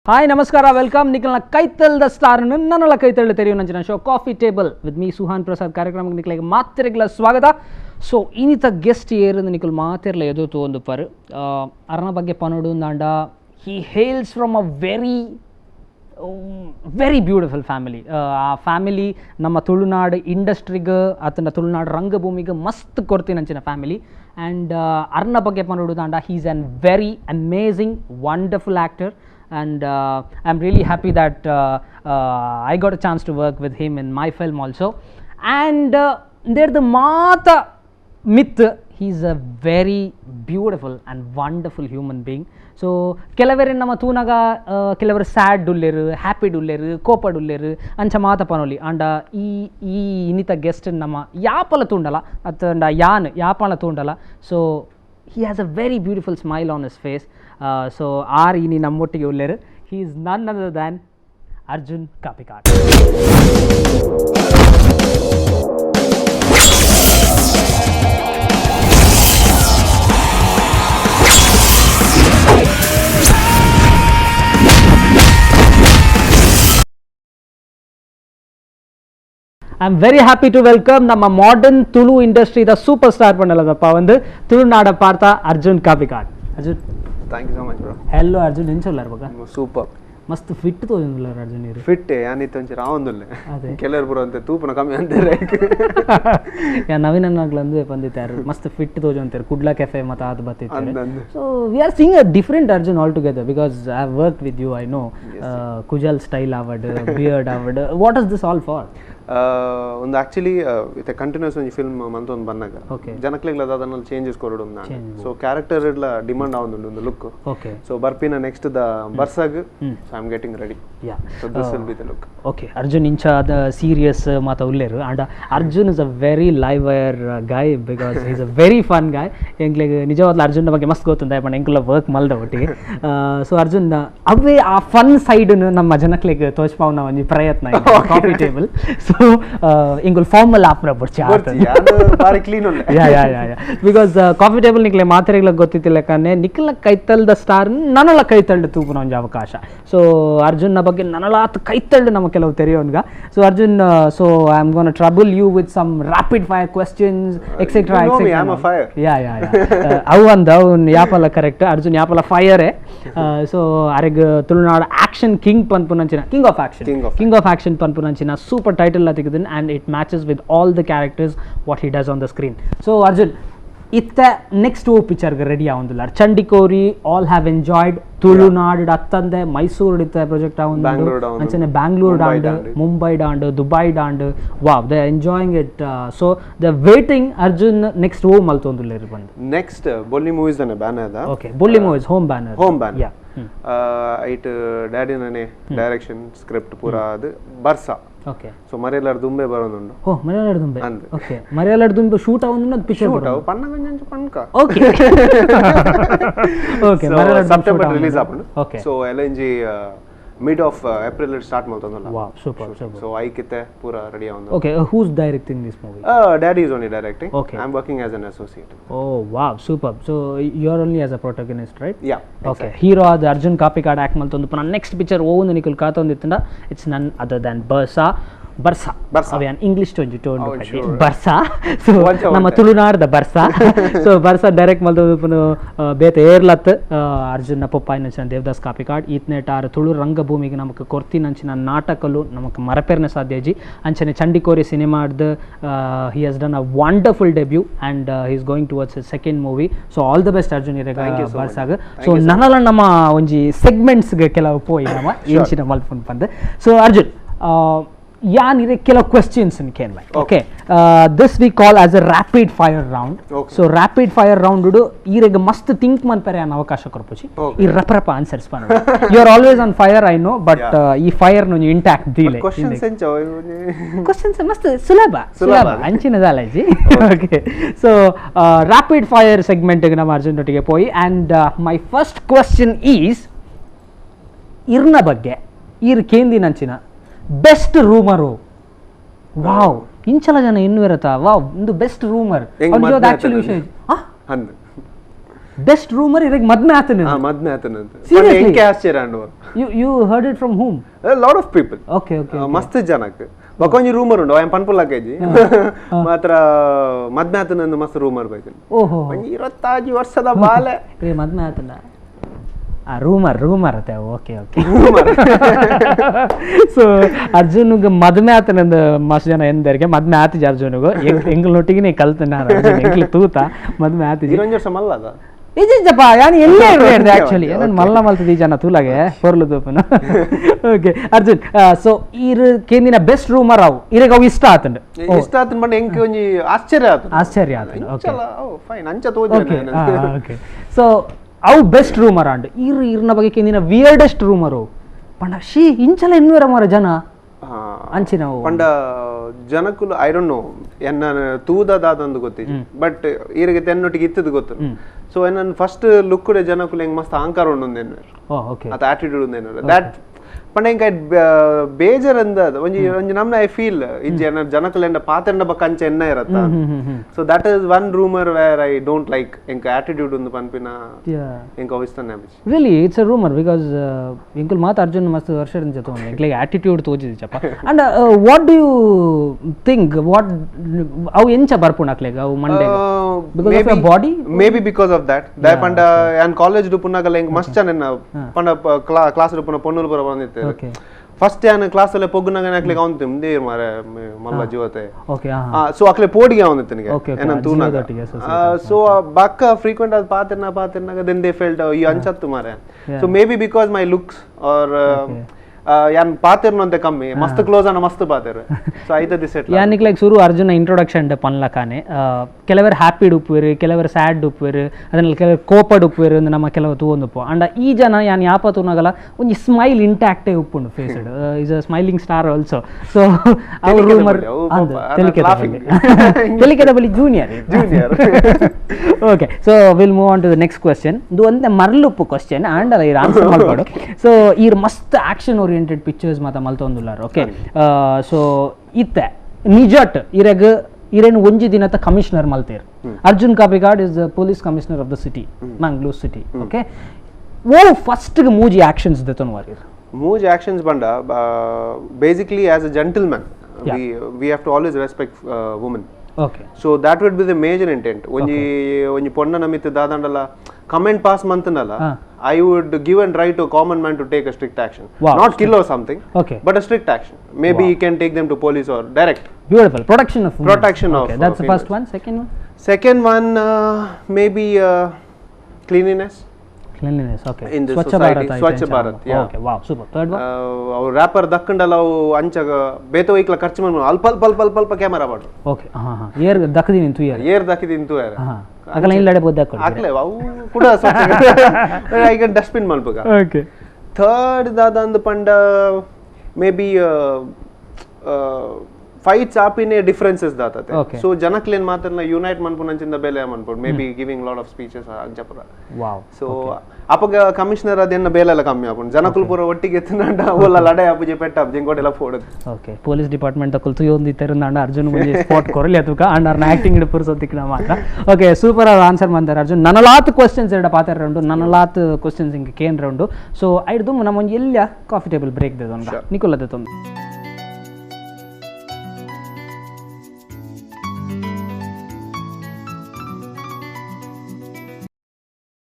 Hi ನಮಸ್ಕಾರ welcome ನಿಖಲ್ನ ಕೈತಲ್ದ star ನನ್ನಲ್ಲ ಕೈತಳ್ಳು ತೆರೆಯುವ ನಂಚಿನ show coffee table with me Suhan Prasad ಕಾರ್ಯಕ್ರಮಕ್ಕೆ ನಿಖಲಿಗೆ ಮಾತಿರಗಳ ಸ್ವಾಗತ. ಸೊ ಇನ್ನಿತ ಗೆಸ್ಟ್ ಏರಿಂದ ನಿಖಲ್ ಮಾತಿರಲ ಎದುತು ಒಂದು ಪರ್ ಅರನ ಬಗ್ಗೆ ಪನೋಡು ನಾಂಡ he hails from a very beautiful family. ಆ ಫ್ಯಾಮಿಲಿ ನಮ್ಮ ತುಳುನಾಡು ಇಂಡಸ್ಟ್ರಿಗೆ ಅಥವಾ ತುಳುನಾಡು ರಂಗಭೂಮಿಗೆ ಮಸ್ತ್ ಕೊಡ್ತೀನಂಚಿನ ಫ್ಯಾಮಿಲಿ. ಆ್ಯಂಡ್ ಅರ್ನ ಬಗ್ಗೆ ಪನೋಡು ನಾಂಡ he is an very amazing wonderful actor. And I'm really happy that I got a chance to work with him in my film also. And there's the Mata myth. He's a very beautiful and wonderful human being. So ಕೆಲವರೇ ನಮ್ಮ ತೂನಾಗ ಕೆಲವರು sad ಡುಲ್ಲೇರು, happy ಡುಲ್ಲೇರು, ಕೋಪ ಡುಲ್ಲೇರು ಅಂಚ ಮಾತ ಪನೋಲಿ. ಅಂಡ ಈ ಇನ್ನಿತ guest ನಮ್ಮ ಯಾಪಲ ತೂಂಡಲ ಅಥವಾ ಯಾಪಲ ತೂಂಡಲ. So he has a very beautiful smile on his face. So ini nammottige ulleru. He is none other than Arjun Kapikad. I'm very happy to welcome ನಮ್ಮ modern Tulu industry the superstar ಪಂಡಲದಪ್ಪ ಒಂದು ತುಳುನಾಡ Partha Arjun Kapikad. Arjun thank you so much bro. Hello Arjun ಎಂಚೊಲ್ಲಾರ ಬಗ super ಮಸ್ತ್ fit ತೋಜುಂದುಲ್ಲ Arjun ಇರು fit ಯಾನಿತ್ತು ಒಂಚೂರು ಆವೊಂದುಲ್ಲೆ ಕೆಲವರು ಬರೋ ಅಂತ ತೂಪನ ಕಮ್ಮಿ ಅಂತಾರೆ ಯಾ ನವೀನ್ ಅನ್ನಗ್ಲಂದು ಬಂದಿತ್ತಾರೆ ಮಸ್ತ್ ಫಿಟ್ ತೋಜು ಅಂತಾರೆ ಕುಡ್ಲಾ ಕೆಫೆ ಮತ್ತೆ ಅದು ಬತ್ತಿತ್ತು. So we are seeing a different Arjun all together because I have worked with you. I know ಕುಜಲ್ ಸ್ಟೈಲ್ ಅವಡ್ ಬಿಯರ್ಡ್ ಅವಡ್ what is this all for? ಒಂದು ಆಕ್ಚುಲಿ ಇತ್ತೆ ಕಂಟಿನ್ಯೂಸ್ ಒಂದು ಫಿಲ್ಮ್ ಮಂತೊಂದು ಬಂದಾಗ ಜನಕ್ಲೆಗ್ಲ ಅದನ್ನಲ್ಲಿ ಚೇಂಜಸ್ ಕೊರಡು ನಾನು. ಸೊ ಕ್ಯಾರೆಕ್ಟರ್ ಇಡ್ಲ ಡಿಮಾಂಡ್ ಆವೊಂದುಂಡು ಒಂದು ಲುಕ್. ಸೊ ಬರ್ಪಿನ ನೆಕ್ಸ್ಟ್ ದ ಬರ್ಸಾಗ್ so I am getting ready. Yeah so this will be the look. Okay Arjun ಇಂಚ ದ ಸೀರಿಯಸ್ ಮಾತ ಉಲ್ಲೇರು. And Arjun is a very lively guy because is a very fun guy. ಎಂಕ್ಲೆಗ್ ನಿಜವಾದ ಅರ್ಜುನ್ ಬಗ್ಗೆ ಮಸ್ತ್ ಗೊತ್ತುಂಟ ಬಟ್ ಎಂಕ್ಲ ವರ್ಕ್ ಮಲ್ದ ಒಟ್ಟಿಗೆ. ಸೊ ಅರ್ಜುನ್ ಅವೇ ಆ ಫನ್ ಸೈಡ್ ನಮ್ಮ ಜನಕ್ಲೆಗ್ ತೋಚ್ಪಾವ್ನ ಒಂದು ಪ್ರಯತ್ನ ಕಾಫಿ ಟೇಬಲ್. ಸೊ ಇಂಗುಲ್ ಫಾರ್ಮಲ್ ಆಪ್ನ ಬರ್ಚಿ ಬಾರಿ ಕ್ಲೀನ್ ಉಳ್ಳೆ. ಯಾ ಬಿಕಾಸ್ ಕಾಫಿ ಟೇಬಲ್ ನಿಕ್ಲೆ ಮಾತ್ರೆಗ್ಲ ಗೊತ್ತಿತ್ತಿಲ್ಲ ಯಾಕಂದ್ರೆ ನಿಕ್ಲ ಕೈತಲ್ದ ಸ್ಟಾರ್ ನನಲ ಕೈತಳ್ಳು ತೂಪುನ ಒಂದು ಅವಕಾಶ. ಸೊ ಅರ್ಜುನ್ನ ಬಗ್ಗೆ ನನಲಾತ್ ಕೈತಳ್ಳು ನಮ್ಮ ಕೆಲವು ತೆರೆಯೋನ್ಗ. So Arjun so I am gonna trouble you with some rapid fire questions etcetera yeah ಅವು ಅಂದ ಅವ್ನು ಯಾಪಲ ಕರೆಕ್ಟ್ ಅರ್ಜುನ್ ಯಾಪಲ ಫೈರೇ. ಸೊ ಅರೆಗ್ ತುಳುನಾಡು ಆಕ್ಷನ್ ಕಿಂಗ್ ಪನ್ಪುನಂಚಿನ ಕಿಂಗ್ ಆಫ್ ಆಕ್ಷನ್ ಪನ್ಪುನಂಚಿನ ಸೂಪರ್ ಟೈಟಲ್ ತೆಗೆದಿನ and it matches with all the characters what he does on the screen. So Arjun itta next o picture ge ready avundilla Chandikori all have enjoyed Tulunadu ಅತ್ತಂದೆ ಮೈಸೂರು ಇತ್ತ project ಆವೊಂದು ಅಂಚನೆ ಬ್ಯಾಂಗ್ಳೂರ್ ಡಾಂಡ್ ಮುಂಬೈ ಡಾಂಡ್ Dubai ಡಾಂಡ್ wow they enjoying it. So they waiting Arjun next home ಮಲ್ತೊಂದುಲ್ಲೇರು ಬಂದು next Bolli movies ದನೆ ಬ್ಯಾನರ್ ಅದ. Okay Bolli movies home banner yeah ಐಟ್ ಡ್ಯಾಡಿ ನನೆ ಡೈರೆಕ್ಷನ್ ಸ್ಕ್ರಿಪ್ಟ್ ಪೂರ ಅದು ಬರ್ಸಾ. ಓಕೆ ಸೊ ಮರೆಯಲಾರ ದುಂಬೆ ಬರೋದುಂಡು. ಓ ಮರೆಯಲಾರ ದುಂಬೆ ಓಕೆ ಮರೆಯಲಾರ ದುಂಬೆ ಶೂಟ್ ಆವೊಂದು ಪಿಕ್ಚರ್ ಶೂಟ್ ಆವು ಪನ್ನಗಂಜ ಪನ್ಕ. ಓಕೆ ಓಕೆ ಸೆಪ್ಟೆಂಬರ್ ರಿಲೀಸ್ ಆಪುಂಡು. Okay so LNG mid of April start ಮಾಡ್ತಂದಲ್ಲ. ವಾವ್ ಸೂಪರ್ ಸೊ ಐಕಿತೆ ಪೂರ ರೆಡಿ ಆವೊಂದು. Okay who's directing this movie? Daddy is only directing. Okay. I am working as an associate. Oh wow super. So you are only as a protagonist, right? Yeah. Okay. Hero ಆದ Arjun Kapikad act ಮಲ್ತೊಂದು ಪುನಃ next picture ಓವೊಂದು ನಿಕುಲ್ ಕಾತೊಂದಿತ್ತಂಡ it's none other than ಬರ್ಸಾ ಅವೇನ್ English ಟೊಂಜಿ ಟೋಂಡು ಬರ್ಸಾ. ಸೊ ನಮ್ಮ ತುಳುನಾಡ್ದ ಬರ್ಸಾ. ಸೊ ಬರ್ಸಾ ಡೈರೆಕ್ಟ್ ಮಲ್ತೊಂದು ಪುನು ಬೇತೆ ಏರ್ಲತ್ ಅರ್ಜುನ್ನ ಪೊಪ್ಪಾಯಿನಂಚಿನ ದೇವದಾಸ್ ಕಾಪಿಕಾಡ್ ಈತ್ನೇಟಾರ್ ತುಳು ರಂಗಭೂಮಿಗೆ ನಮಕ್ ಕೊರ್ತಿನಂಚಿನ ನಾಟಕಲು ನಮಕ್ ಮರಪೇರ್ನ ಸಾಧ್ಯಜಿ ಅಂಚನೆ ಚಂಡಿಕೋರಿ ಸಿನಿಮಾದ he has done a wonderful debut and he is going towards his second movie. So all the best Arjun ಇರೆಗ ಬರ್ಸಾಗ. ಸೊ ನನಲ ನಮ್ಮ ಒಂಜಿ ಸೆಗ್ಮೆಂಟ್ಸ್ಗೆ ಕೆಲವು ಪೋಯಿ ನಮ್ಮ ಏನ್ಚಿನ ಮಲ್ಪುನ್ ಪಂದ್. ಸೊ ಅರ್ಜುನ್ ಯಾನಿರೆ ಕೆಲವು ಕ್ವೆಶ್ಚನ್ಸ್ ಕೇನ್ like okay this we call as a rapid fire round. So rapid fire round ಈರೆಗ ಮಸ್ತ್ ಥಿಂಕ್ ಮನ್ಪರೆ ಅನ್ನ ಅವಕಾಶ ಕೊರ್ಪುಜಿ ಈ ರಪ ಆನ್ಸರ್ಸ್ ಪನ. You are always on fire I know but ಈ ಫೈರ್ ನು ಇಂಟ್ಯಾಕ್ಟ್ ದೀಲೆ ಕ್ವೆಶ್ಚನ್ಸ್ ಮಸ್ತ್ ಸುಲಭ ಅಂಚಿನದಲ್ಲಜಿ. Okay so rapid fire segment ಗೆ ನಮ್ಮ ಅರ್ಜುನ್ ಒಟ್ಟಿಗೆ ಪೋಯಿ and my first question is ಇರ್ನ ಬಗ್ಗೆ ಈರ್ ಕೇಂದಿನಂಚಿನ ಬೆಸ್ಟ್ ರೂಮರು. ವಾವ್ ಇಂಚಲ ಜನ ಇನ್ನೂ ಇರತ್ತಾ ವಾವ್ ಒಂದು ಬೆಸ್ಟ್ ರೂಮರ್ ಆಕ್ಚುಲಿ ವಿಷಯ ಬೆಸ್ಟ್ ರೂಮರ್ ಇರಗೆ ಮದ್ಮೆ ಆತನ ಮದ್ಮೆ ಆತನಂತ ಎಂಕೆ ಆಶ್ಚರ್ಯ and you heard it from whom lot of people okay okay ಮಸ್ತ್ ಜನಕ್ಕೆ ಬಕೊಂಜಿ ರೂಮರ್ ಉಂಡು ಅಯ್ಯ ಪನ್ಪುಲ್ಲಕೇಜಿ ಮಾತ್ರ ಮದ್ಮೆ ಆತನಂದು ಮಸ್ತ್ ರೂಮರ್ ಬೇಕು ಓಹೋ 25 ವರ್ಷದ ಬಾಲೆ ಮದ್ಮೆ ಆತನ ರೂಮರ್ ಅತ್ತೆ ಓಕೆ ಓಕೆ ಸೊ ಅರ್ಜುನ್ಗೆ ಮದ್ಮೆ ಆತನಂದು ಮಸ್ತ್ ಜನ ಎಂದರಿಗೆ ಮದ್ಮೆ ಆತಿಜಿ ಅರ್ಜುನ್ಗೂ ಎಂಗ್ಲೊಟ್ಟಿಗೆ ಕಲ್ತನ ಎಂಗ್ಲು ತೂತ ಮದ್ಮೆ ಆತಿಜಿ ಮಲ್ಲದ ಇಜಿಜಪ್ಪ ಯಾನ್ ಎಲ್ಲೇ ಇರ್ಲಿ ಆಕ್ಚುಲಿ ನಾನು ಮಲ್ಲ ಮಲ್ತದಿ ಜನ ತೂಲಾಗೆ ಹೊರ್ಲು ದೋಪನ ಓಕೆ ಅರ್ಜುನ್ ಸೊ ಇರ್ ಕೇಂದಿನ ಬೆಸ್ಟ್ ರೂಮರ್ ಅವು ಇರಗ ಅವು ಇಷ್ಟ ಆತಂಡ ಬಂಡ ಎಂಕೆ ಒಂಜಿ ಆಶ್ಚರ್ಯ ಆತಂಡ ಓಕೆ ಫೈನ್ ಅಂಚ ತೋಜಿ ಓಕೆ ಸೊ ಅವು ಬೆಸ್ಟ್ ರೂಮರ್ ಅಂಡ್ ಇರ್ನ ಬಗ್ಗೆ ಕೇಂದಿನ ವಿಯರ್ಡೆಸ್ಟ್ ರೂಮರು ಪಂಡ ಶಿ ಇಂಚಲ ಎನ್ನುವರ ಮರ ಜನ ಅಂಚಿನ ಪಂಡ ಜನಕ್ಕೂ ಐ ಡೋಂಟ್ ನೋ ಎನ್ನ ತೂದದಾದಂದು ಗೊತ್ತಿತ್ತು ಬಟ್ ಈರಿಗೆ ತೆನ್ನೊಟ್ಟಿಗೆ ಇತ್ತದು ಗೊತ್ತು ಸೊ ನನ್ನ ಫಸ್ಟ್ ಲುಕ್ ಜನಕ್ಕೂ ಹೆಂಗ್ ಮಸ್ತ್ ಅಹಂಕಾರ ಉಂಡು ಅತ ಆಟಿಟ್ಯೂಡ್ ಉಂದೇನು ದಟ್ ಪಂಡ ಹೆಂಗ ಬೇಜಾರ್ ಅಂದದ ಒಂಜಿ ನಮ್ನ ಐ ಫೀಲ್ ಜನಕ್ಕಲೆಂಡ ಪಾತೆಂಡ ಬಕ್ಕ ಅಂಚ ಎನ್ನ ಇರತ್ತ so that is one rumour where I don't like ಎಂಕ ಆಟಿಟ್ಯೂಡ್ ಒಂದು ಪನ್ಪಿನ ಎಂಕ ಅವಿಸ್ತಾನೆ really it's a rumour because ಎಂಕಲ್ ಮಾತು ಅರ್ಜುನ್ ಮಸ್ತ್ ವರ್ಷದಿಂದ ಜೊತೆ ಎಂಕ್ಲೆಗ್ ಆಟಿಟ್ಯೂಡ್ ತೋಜಿದಿ ಚಪ್ಪ and what do you think what ಅವು ಎಂಚ ಬರ್ಪುಣ ಅಕ್ಲೆಗ್ ಅವು ಮಂಡೆ because of your body maybe because of that ದೈ ಪಂಡ ಆನ್ ಕಾಲೇಜ್ ಡುಪುನಾಗಲ್ಲ ಎಂಕ ಮಸ್ತ್ ಜನ ಪಂಡ ಕ್ಲಾಸ್ ಡುಪುನ ಪೊನ್ನುಲು ಪುರ ಬಂದಿತ್ತು ಫಸ್ಟ್ ಯಾನ್ ಕ್ಲಾಸ್ ಅಲ್ಲೇ ಪೊಗ್ಗುನಾಗ ಅಕ್ಲೆಗ್ ಅವನ್ತೆ ಮುಂದೆ ಮಾರೆ ಮಲ್ಲ ಜೀವತೆ ಸೊ ಅಕ್ಲೆ ಪೋಡಿಗೆ ಅವನ್ತೆ ನಿಗೆ ಏನನ್ ತೂನಾಗ ಸೊ ಬಕ್ಕ ಫ್ರೀಕ್ವೆಂಟ್ ಅದು ಪಾತಿರ್ನಾಗ ದೆನ್ ದೇ ಫೆಲ್ಟ್ ಈ ಅಂಚತ್ತು ಮಾರೆ so maybe because my looks are ಯಾನ್ ಪಾತಿರ್ನು ಅಂತ ಕಮ್ಮಿ ಮಸ್ತ್ ಕ್ಲೋಸ್ ಅನ್ನ ಮಸ್ತ್ ಪಾತಿರ್ ಸೊ ಐತದಿ ಸೆಟ್ ಯಾನಿಕ್ ಲೈಕ್ ಸುರು ಅರ್ಜುನ ಇಂಟ್ರೊಡಕ್ಷನ್ ಪನ್ಲಕಾನೆ ಕೆಲವರು ಹ್ಯಾಪಿ ಡುಪ್ಪುವೆರು ಕೆಲವರು ಸ್ಯಾಡ್ ಡುಪ್ಪುವೆರು ಅದನ್ನ ಕೆಲವರು ಕೋಪ ಡುಪ್ಪುವೆರು ನಮ್ಮ ಕೆಲವು ತೂವೊಂದುಪ್ಪು ಅಂಡ ಈ ಜನ ಯಾನ್ ಯಾಪ ತೂನಾಗಲ್ಲ ಒಂಜಿ ಸ್ಮೈಲ್ ಇಂಟ್ಯಾಕ್ಟೇ ಉಪ್ಪುಂಡು faced is a smiling star also so ಅವ್ರ ರೂಮರ್ ತೆಲಿಕೆದ ಬಳಿ junior okay so will move on to the next question ಇದು ಒಂದೇ ಮರಳುಪ್ಪು ಕ್ವೆಶ್ಚನ್ ಆ್ಯಂಡ್ ಅಲ್ಲ ಇದು ಆನ್ಸರ್ ಮಾಡ್ಕೊಡು ಸೊ ಇರ್ ಮಸ್ತ್ ಆಕ್ಷನ್ ಓರಿಯೆಂಟೆಡ್ ಪಿಕ್ಚರ್ಸ್ ಮಾತ ಮಲ್ತೊಂದುಲ್ಲಾರ ಓಕೆ ಸೊ ಇತ್ತೆ ನಿಜಟ್ ಇರೆಗ್ ಇರೇನು ಒಂಜಿ ದಿನದ ಕಮಿಷನರ್ ಮಲ್ತೇರ್ Arjun Kapikad is the police commissioner of the city Mangalore city okay oh first ಮೂಜಿ ಆಕ್ಷನ್ಸ್ ದೆತೊನ್ ವಾರಿರ್ ಮೂಜಿ ಆಕ್ಷನ್ಸ್ ಬಂಡ basically as a gentleman we have to always respect women. Okay. So that would be the major intent. When you ponna namit dadandala comment pass mantnala, I would give and try to a common man to take a strict action. Wow. Not kill or something, okay, but a strict action. Maybe he can take them to police or direct. Beautiful. Protection of women. Protection okay, of that's the first one. Second one? Second one, maybe cleanliness. Cleanliness, okay. In the society, Swachh Bharat, yeah. Okay, wow, super. Third one? Our rapper dakkandala anchaga beto ikla ಖರ್ಚು ಮಾಡ್ನು ಅಲ್ಪ camera ಬಾಡು. Okay, air ದಕ್ಕದಿ ನಿಂತು air ದಕ್ಕದಿ ನಿಂತು ಯಾರ. ಅಗಲ ಇಲ್ಲಡೆ ಬೋದ ಹಾಕೊಂಡು. ಅಕ್ಲೆ ಅವು ಕೂಡ ಸ್ವಚ್ಛ. I can dustbin ಮಲ್ಪಗ. Okay. Third ದಾದಂದು ಪಂಡ maybe fights apine differences datate. Okay. So janaklen matarna unite manpunancinda bele manpod maybe giving lot of speeches anjapura. Wow. So apaga commissioner adenna bele la kammi apun janakul pura ottige ettunanda olla lade apuje pettab jingodela fodu. Okay, police department da kultu yondi terunanda Arjun munje spot korali atuka and arna acting ide pursotikna matra. Okay, super answer mandar Arjun nanalath questions erda patar round nanalath questions inge ken round. So aidu namonje ella coffee table break de donda nicola de ton.